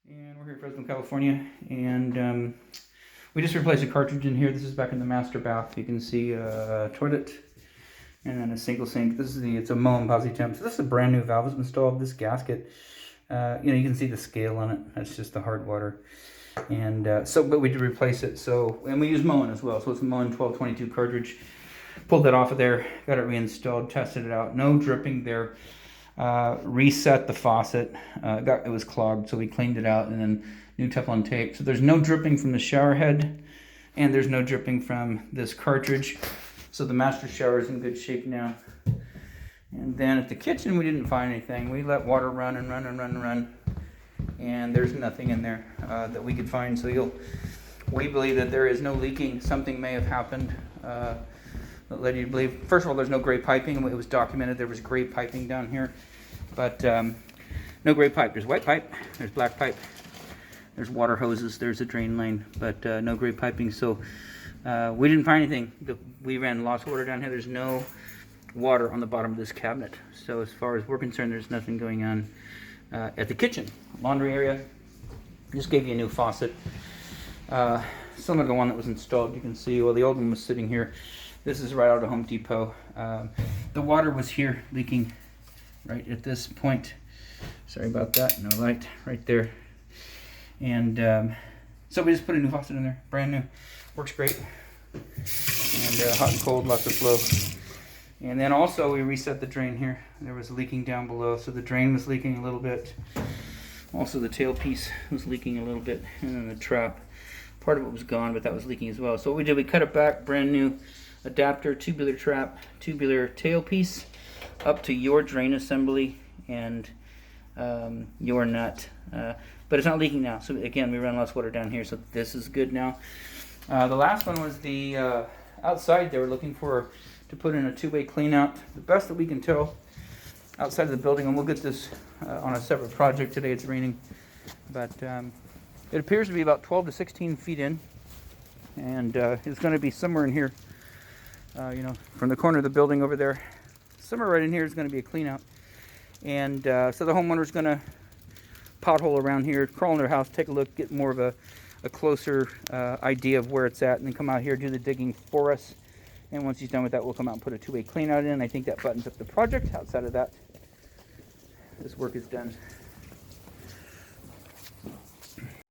And we're here in Fresno, California, and we just replaced a cartridge in here. This is back in the master bath. You can see a toilet and then a single sink. This is it's a Moen Temp. So this is a brand new valve that's installed. This gasket, you can see the scale on it. That's just the hard water. And but we did replace it. So, and we use Moen as well. So it's a Moen 1222 cartridge. Pulled that off of there, got it reinstalled, tested it out. No dripping there. Reset the faucet. It was clogged, so we cleaned it out, and then new Teflon tape. So there's no dripping from the shower head, and there's no dripping from this cartridge. So the master shower is in good shape now. And then at the kitchen, we didn't find anything. We let water run and run and run and run, and there's nothing in there that we could find. So we believe that there is no leaking. Something may have happened that led you to believe. First of all, there's no gray piping. It was documented there was gray piping down here, but no gray pipe. There's white pipe, there's black pipe, there's water hoses, there's a drain lane, but no gray piping. So we didn't find anything. We ran lost water down here. There's no water on the bottom of this cabinet. So as far as we're concerned, there's nothing going on at the kitchen. Laundry area, just gave you a new faucet. Similar to the one that was installed. You can see, well, the old one was sitting here. This is right out of Home Depot. The water was here leaking right at this point. Sorry about that, no light right there. And so we just put a new faucet in there, brand new. Works great. And hot and cold, lots of flow. And then also we reset the drain here. There was leaking down below, so the drain was leaking a little bit. Also the tailpiece was leaking a little bit, and then the trap. Part of it was gone, but that was leaking as well. So what we did, we cut it back, brand new adapter, tubular trap, tubular tailpiece, up to your drain assembly and your nut. But it's not leaking now. So again, we run less water down here, so this is good now. The last one was the outside. They were looking to put in a two-way clean out. The best that we can tell outside of the building, and we'll get this on a separate project today. It's raining, but it appears to be about 12 to 16 feet in, and it's going to be somewhere in here. From the corner of the building over there, somewhere right in here is going to be a clean out. And so the homeowner's going to pothole around here, crawl in their house, take a look, get more of a closer idea of where it's at, and then come out here, do the digging for us. And once he's done with that, we'll come out and put a two-way clean out in. I think that buttons up the project. Outside of that, this work is done.